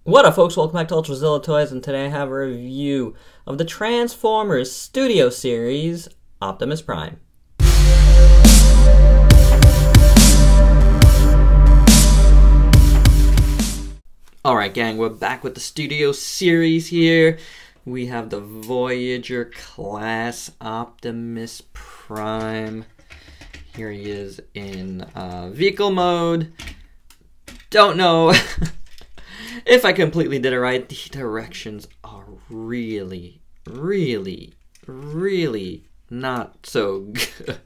What up, folks? Welcome back to ULTRAZILLA Toys, and today I have a review of the Transformers Studio Series, Optimus Prime. Alright gang, we're back with the Studio Series here. We have the Voyager class Optimus Prime. Here he is in vehicle mode. Don't know if I completely did it right. The directions are really not so good.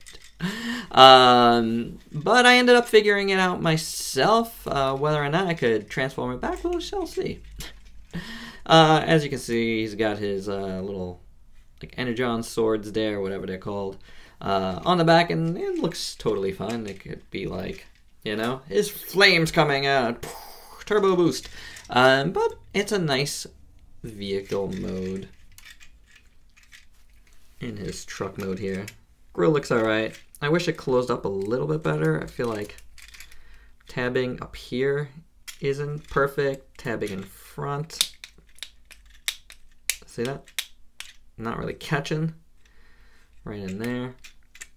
But I ended up figuring it out myself. Whether or not I could transform it back, we shall see. As you can see, he's got his little like energon swords there, whatever they're called, on the back, and it looks totally fine. It could be like, you know, his flames coming out, turbo boost. But it's a nice vehicle mode in his truck mode here. Grill looks alright. I wish it closed up a little bit better. I feel like tabbing up here isn't perfect. Tabbing in front. See that? Not really catching. Right in there.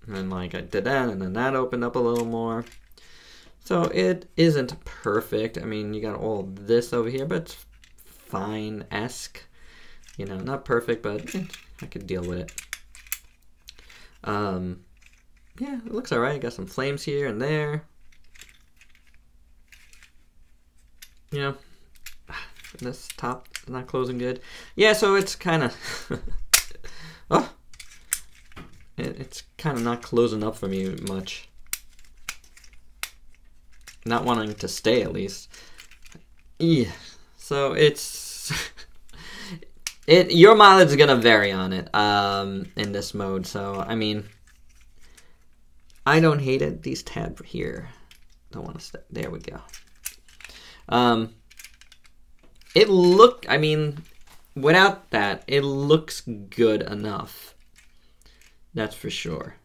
And then like I did that, and then that opened up a little more. So it isn't perfect. I mean, you got all this over here, but it's fine-esque. You know, not perfect, but I could deal with it. Yeah, it looks alright. Got some flames here and there. You know, this top is not closing good. Yeah, so it's kind of... oh! It's kind of not closing up for me much. Not wanting to stay, at least. Yeah. So it's... your mileage is gonna vary on it in this mode. So I mean, I don't hate it. These tabs here don't want to stay. There we go. I mean, without that, it looks good enough. That's for sure.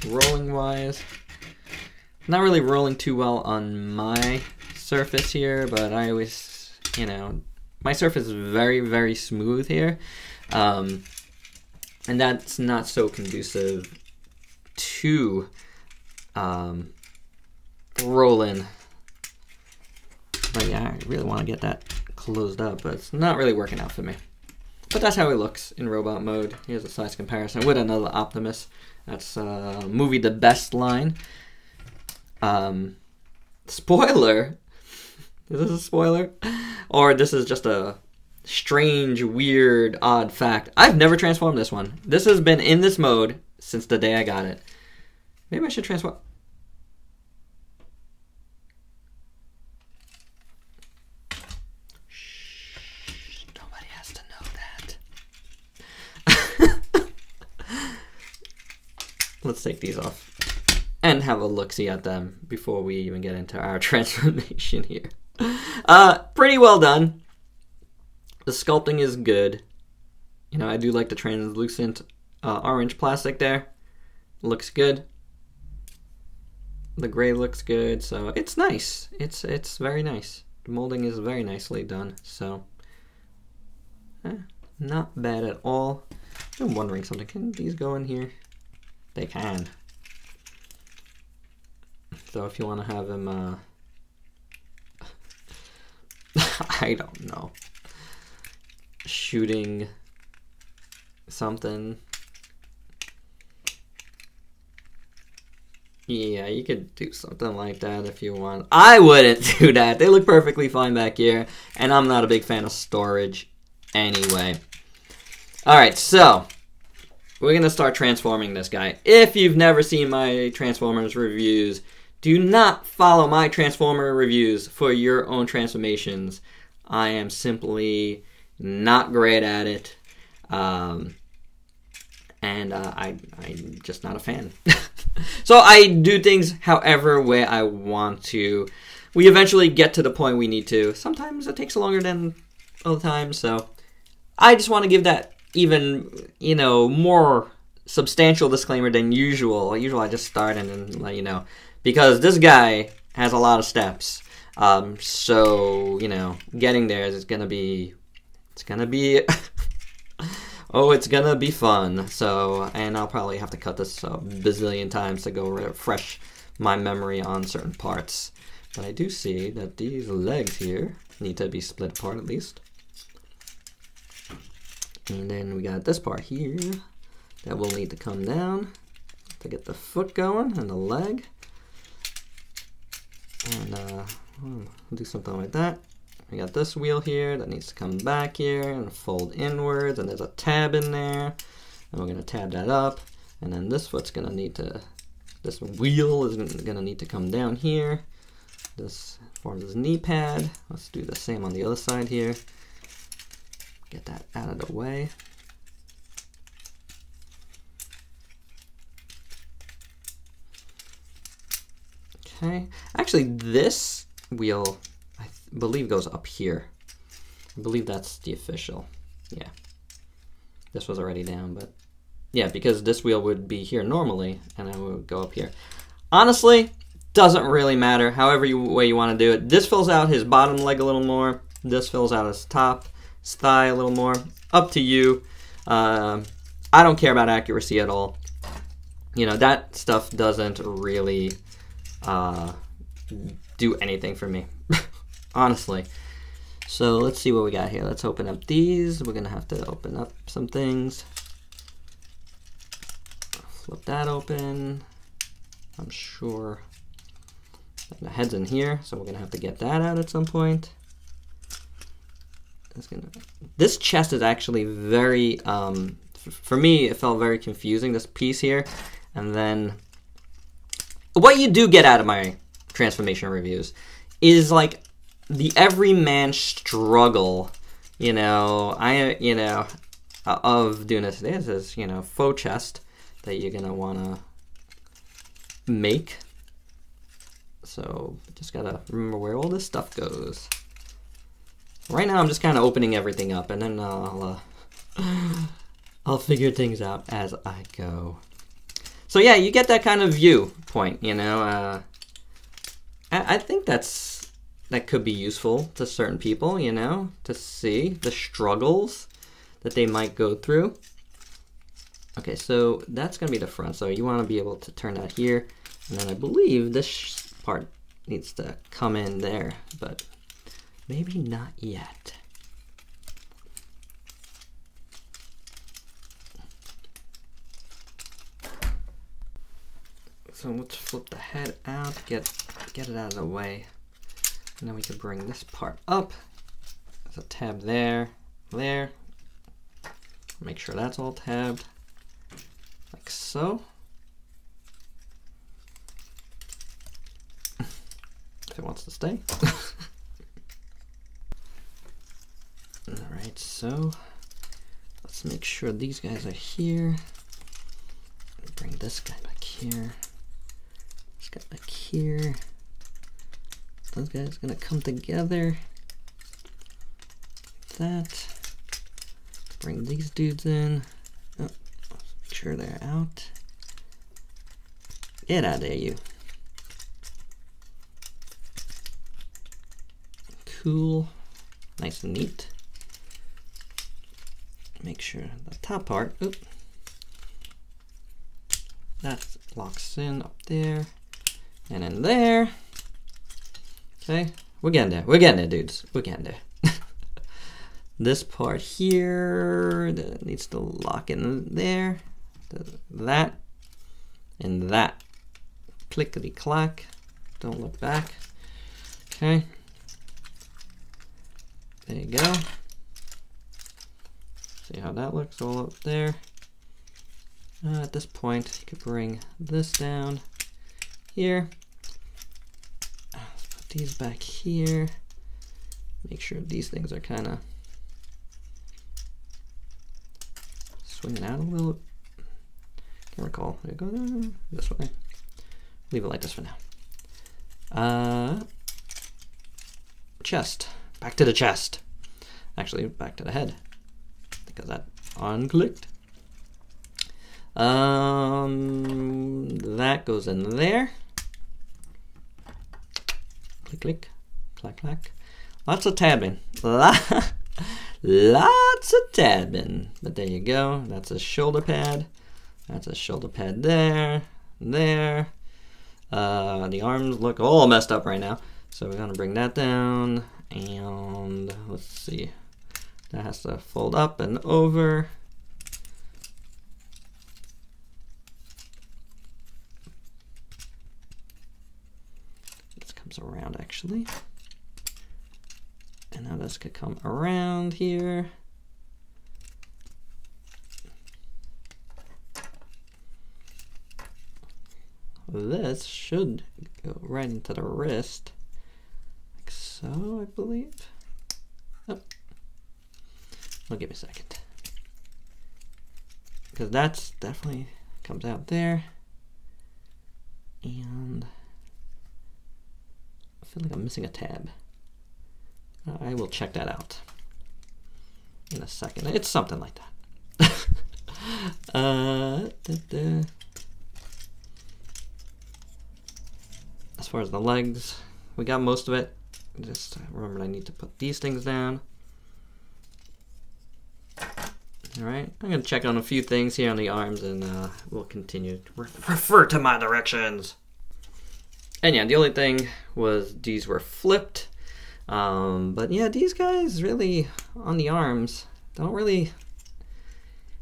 Rolling wise, not really rolling too well on my surface here, but I always, you know, my surface is very smooth here, and that's not so conducive to rolling. But yeah, I really want to get that closed up, but it's not really working out for me. But that's how it looks in robot mode. Here's a size comparison with another Optimus. That's movie The Best line. Spoiler. Is this a spoiler? Or this is just a strange, weird, odd fact. I've never transformed this one. This has been in this mode since the day I got it. Maybe I should transform. Shh. Nobody has to know that. Let's take these off and have a look-see at them before we even get into our transformation here. Pretty well done. The sculpting is good. You know, I do like the translucent orange plastic there. Looks good. The gray looks good, so it's nice. It's very nice. The molding is very nicely done, so not bad at all. I'm wondering something. Can these go in here? They can. So if you want to have him, I don't know, shooting something. Yeah, you could do something like that if you want. I wouldn't do that. They look perfectly fine back here, and I'm not a big fan of storage anyway. Alright, so we're going to start transforming this guy. If you've never seen my Transformers reviews, do not follow my Transformer reviews for your own transformations. I am simply not great at it. And I'm just not a fan. So I do things however way I want to. We eventually get to the point we need to. Sometimes it takes longer than other times, so I just want to give that even, you know, more substantial disclaimer than usual. Usually I just start and then let you know. Because this guy has a lot of steps. So, you know, getting there is gonna be, it's gonna be, oh, it's gonna be fun. So, and I'll probably have to cut this a bazillion times to go refresh my memory on certain parts. But I do see that these legs here need to be split apart at least. And then we got this part here that will need to come down to get the foot going and the leg. And we'll do something like that. We got this wheel here that needs to come back here and fold inwards, and there's a tab in there. And we're gonna tab that up. And then this foot's gonna need to, this wheel is gonna need to come down here. This forms this knee pad. Let's do the same on the other side here. Get that out of the way. Okay. Actually, this wheel, I believe, goes up here. I believe that's the official. Yeah. This was already down, but yeah, because this wheel would be here normally, and then we would go up here. Honestly, doesn't really matter. However way you want to do it. This fills out his bottom leg a little more. This fills out his top, his thigh a little more. Up to you. I don't care about accuracy at all. You know, that stuff doesn't really do anything for me, honestly. So let's see what we got here. Let's open up these. We're gonna have to open up some things. Flip that open. I'm sure the head's in here, so we're gonna have to get that out at some point. This chest is actually very, for me, it felt very confusing, this piece here. And then what you do get out of my transformation reviews is like the everyman struggle, you know, of doing this. This is, you know, faux chest that you're gonna wanna make. So just gotta remember where all this stuff goes. Right now I'm just kind of opening everything up, and then I'll figure things out as I go. So yeah, you get that kind of viewpoint, you know. I think that could be useful to certain people, you know, to see the struggles that they might go through. Okay, so that's gonna be the front. So you want to be able to turn that here, and then I believe this part needs to come in there, but maybe not yet. So let's flip the head out, get it out of the way. And then we can bring this part up. There's a tab there, there. Make sure that's all tabbed, like so. If it wants to stay. Alright, so let's make sure these guys are here. Bring this guy back here. This guy back here. Those guys are gonna come together. Like that. Bring these dudes in. Oh, make sure they're out. Get out of there, you. Cool. Nice and neat. Make sure the top part, oops, that locks in up there and in there. Okay, we're getting there. We're getting there, dudes. We're getting there. This part here that needs to lock in there. That and that. Clickety clack. Don't look back. Okay. There you go. See how that looks all up there. At this point, you could bring this down here. Let's put these back here. Make sure these things are kind of swinging out a little. Can't recall. There you go. This way. Leave it like this for now. Chest. Back to the chest. Actually, back to the head. Because that unclicked. That goes in there. Click, click, clack, clack. Lots of tabbing. Lots of tabbing. But there you go. That's a shoulder pad. That's a shoulder pad there. There. The arms look all messed up right now. So we're going to bring that down. And let's see. That has to fold up and over. This comes around actually. And now this could come around here. This should go right into the wrist, like so, I believe. Oh, well, give me a second, because that's definitely comes out there, and I feel like I'm missing a tab. I will check that out in a second. It's something like that. As far as the legs, we got most of it. Just remember, I need to put these things down. All right, I'm gonna check on a few things here on the arms, and we'll continue to refer to my directions. And yeah, the only thing was these were flipped. But yeah, these guys really on the arms don't really.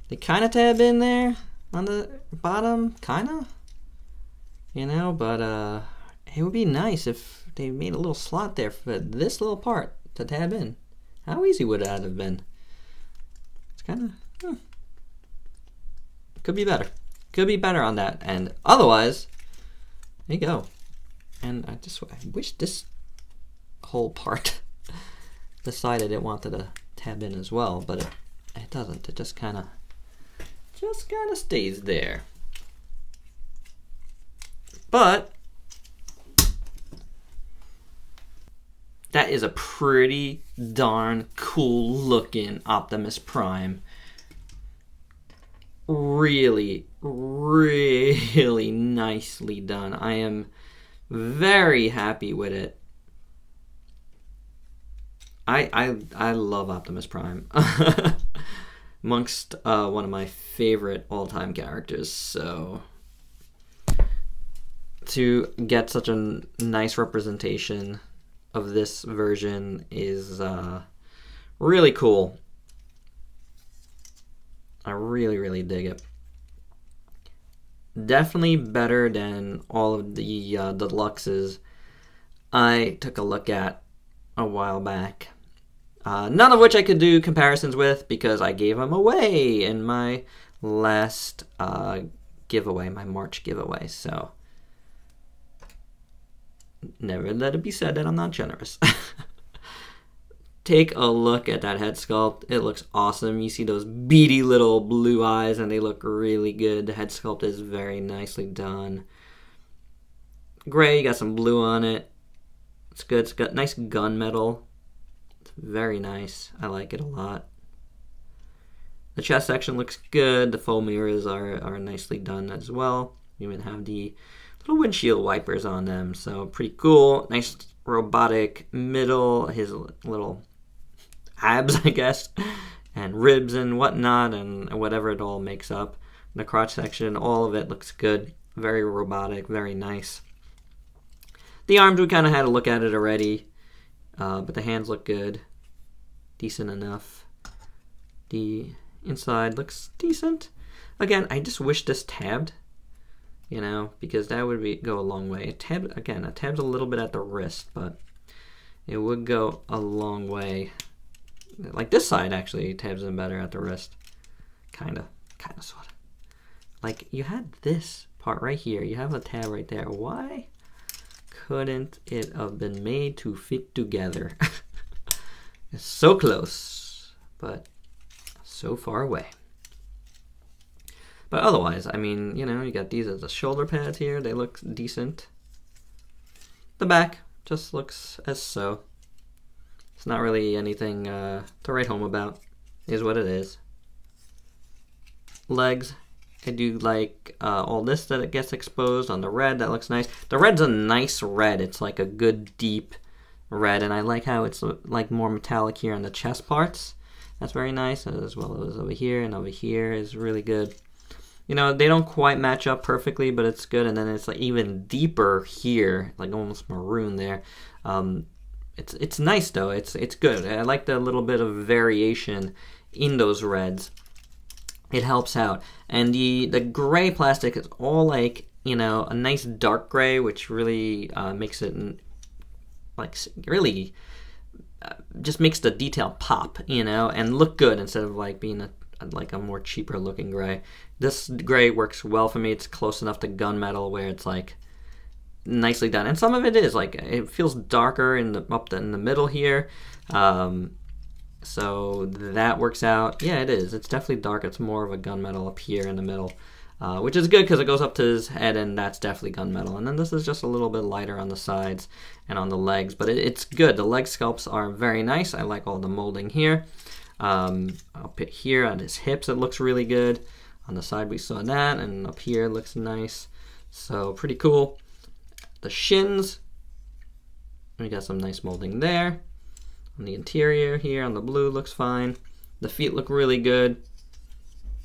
They kind of tab in there on the bottom, kind of. You know, but it would be nice if they made a little slot there for this little part to tab in. How easy would that have been? It's kind of, could be better. Could be better on that. And otherwise, there you go. And I wish this whole part decided it wanted to tab in as well, but it doesn't. It just kind of stays there. But that is a pretty darn cool looking Optimus Prime. Really, really nicely done. I am very happy with it. I love Optimus Prime. Amongst one of my favorite all-time characters, so to get such a nice representation of this version is really cool. I really, really dig it. Definitely better than all of the deluxes I took a look at a while back. None of which I could do comparisons with because I gave them away in my last giveaway, my March giveaway. So never let it be said that I'm not generous. Take a look at that head sculpt. It looks awesome. You see those beady little blue eyes and they look really good. The head sculpt is very nicely done. Gray, you got some blue on it. It's good. It's got nice gunmetal. It's very nice. I like it a lot. The chest section looks good. The faux mirrors are nicely done as well. You even have the little windshield wipers on them, so pretty cool. Nice robotic middle, his little abs, I guess, and ribs and whatnot, and whatever it all makes up. The crotch section, all of it looks good. Very robotic, very nice. The arms, we kind of had a look at it already, but the hands look good. Decent enough. The inside looks decent. Again, I just wish this tabbed. You know, because that would go a long way. It tabs a little bit at the wrist, but it would go a long way. Like this side actually tabs in better at the wrist. Kinda, sorta. Like you had this part right here. You have a tab right there. Why couldn't it have been made to fit together? It's so close, but so far away. But otherwise, I mean, you know, you got these as the shoulder pads here. They look decent. The back just looks as so. It's not really anything to write home about. It is what it is. Legs, I do like all this that it gets exposed on the red. That looks nice. The red's a nice red. It's like a good deep red, and I like how it's like more metallic here on the chest parts. That's very nice, as well as over here, and over here is really good. You know, they don't quite match up perfectly, but it's good. And then it's like even deeper here, like almost maroon there. It's nice though. It's good. I like the little bit of variation in those reds. It helps out. And the gray plastic is all like, you know, a nice dark gray, which really makes it like really just makes the detail pop, you know, and look good instead of like being like a more cheaper looking gray. This gray works well for me. It's close enough to gunmetal where it's like nicely done, and some of it is like it feels darker up in the middle here, so that works out. Yeah, it is. It's definitely dark. It's more of a gunmetal up here in the middle, which is good because it goes up to his head, and that's definitely gunmetal. And then this is just a little bit lighter on the sides and on the legs, but it's good. The leg sculpts are very nice. I like all the molding here. Up here on his hips, it looks really good. On the side, we saw that, and up here it looks nice. So pretty cool. The shins, we got some nice molding there. On the interior here, on the blue, looks fine. The feet look really good,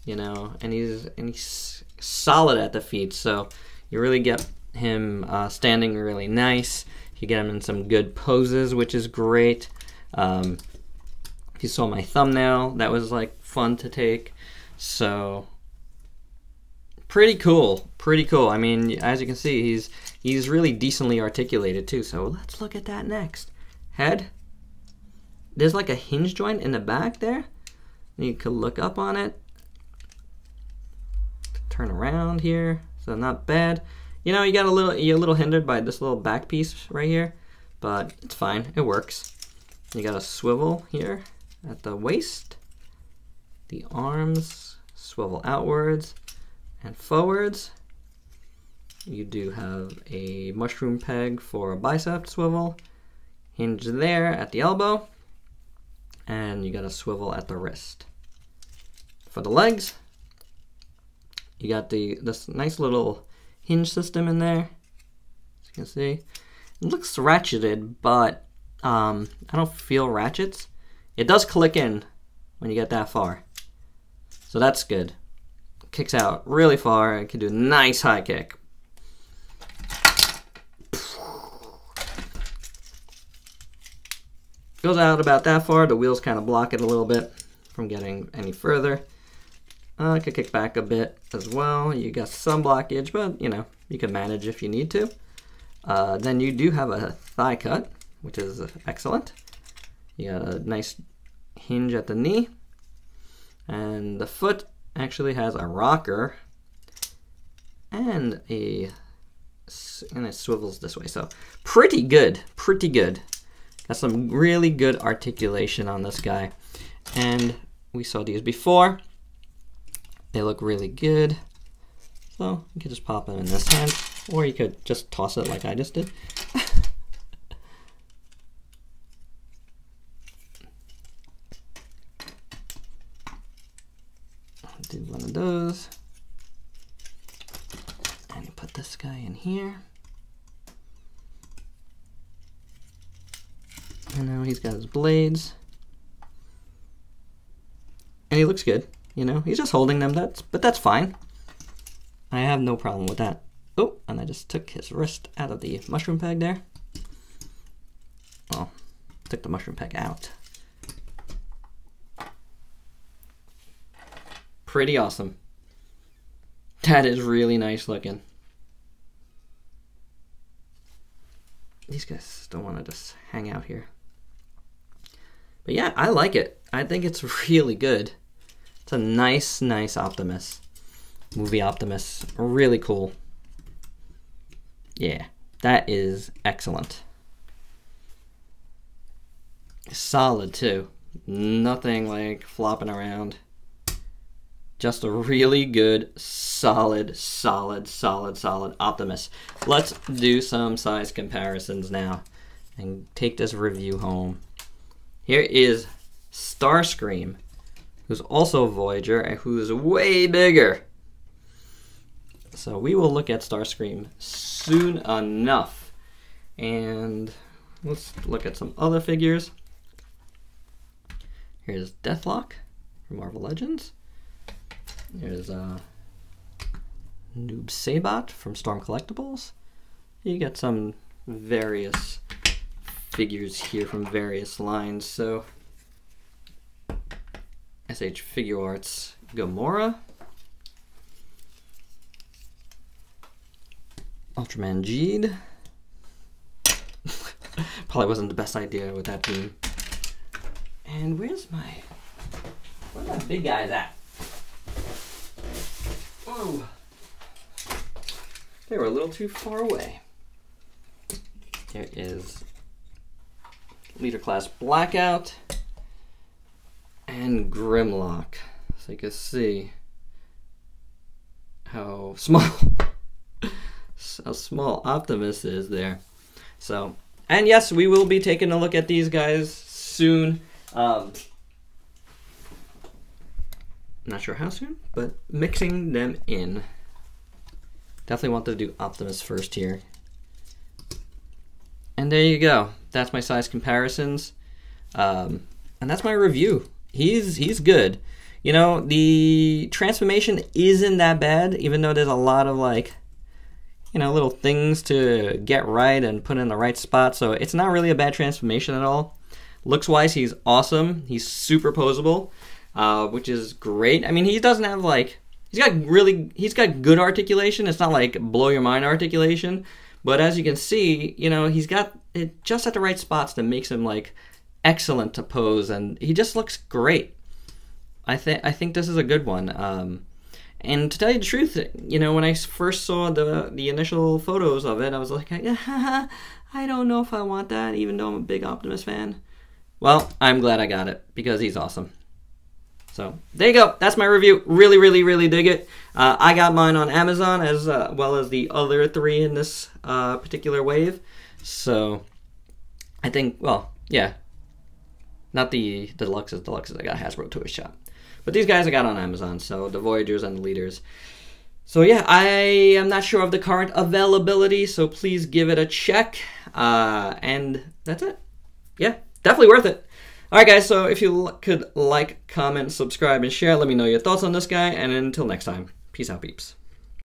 you know, and he's solid at the feet. So you really get him standing really nice. You get him in some good poses, which is great. If you saw my thumbnail, that was like fun to take. So pretty cool, pretty cool. I mean, as you can see, he's really decently articulated too. So let's look at that next. Head. There's like a hinge joint in the back there. You could look up on it. Turn around here. So not bad. You know, you're a little hindered by this little back piece right here, but it's fine. It works. You got a swivel here at the waist. The arms swivel outwards and forwards. You do have a mushroom peg for a bicep swivel. Hinge there at the elbow. And you got a swivel at the wrist. For the legs, you got this nice little hinge system in there. As you can see, it looks ratcheted, but I don't feel ratchets. It does click in when you get that far, so that's good. Kicks out really far. It can do a nice high kick. Goes out about that far. The wheels kind of block it a little bit from getting any further. It could kick back a bit as well. You got some blockage, but you know, you can manage if you need to. Then you do have a thigh cut, which is excellent. You got a nice hinge at the knee, and the foot actually has a rocker, and it swivels this way. So pretty good, pretty good. Got some really good articulation on this guy, and we saw these before. They look really good. So you could just pop them in this hand, or you could just toss it like I just did. Do one of those, and you put this guy in here. And now he's got his blades, and he looks good. You know, he's just holding them. But that's fine. I have no problem with that. Oh, and I just took his wrist out of the mushroom peg there. Well, took the mushroom peg out. Pretty awesome. That is really nice looking. These guys don't want to just hang out here. But yeah, I like it. I think it's really good. It's a nice, nice Optimus. Movie Optimus. Really cool. Yeah, that is excellent. Solid too. Nothing like flopping around. Just a really good, solid Optimus. Let's do some size comparisons now and take this review home. Here is Starscream, who's also a Voyager and who's way bigger. So we will look at Starscream soon enough. And let's look at some other figures. Here's Deathlock from Marvel Legends. There's Noob Saibot from Storm Collectibles. You get some various figures here from various lines. So SH Figure Arts Gamora, Ultraman Jeed. Probably wasn't the best idea with that team. And where my big guys at? Oh, they were a little too far away. There is Leader Class Blackout and Grimlock. So you can see how small Optimus is there. So, and yes, we will be taking a look at these guys soon. Not sure how soon, but mixing them in. Definitely want to do Optimus first here. And there you go. That's my size comparisons. And that's my review. He's good. You know, the transformation isn't that bad, even though there's a lot of, like, you know, little things to get right and put in the right spot. So it's not really a bad transformation at all. Looks-wise, he's awesome. He's super posable, which is great. I mean, he doesn't have, like, he's got good articulation. It's not like blow your mind articulation. But as you can see, you know, he's got it just at the right spots that makes him, like, excellent to pose, and he just looks great. I think this is a good one. And to tell you the truth, you know, when I first saw the initial photos of it, I was like, I don't know if I want that, even though I'm a big Optimus fan. Well, I'm glad I got it, because he's awesome. So, there you go. That's my review. Really, really, really dig it. I got mine on Amazon, as well as the other 3 in this particular wave. So, I think, well, yeah. Not the deluxes. Deluxes I got Hasbro Toy Shop. But these guys I got on Amazon, so the Voyagers and the Leaders. So yeah, I am not sure of the current availability, so please give it a check. And that's it. Yeah, definitely worth it. Alright guys, so if you could like, comment, subscribe, and share, let me know your thoughts on this guy, and until next time, peace out peeps.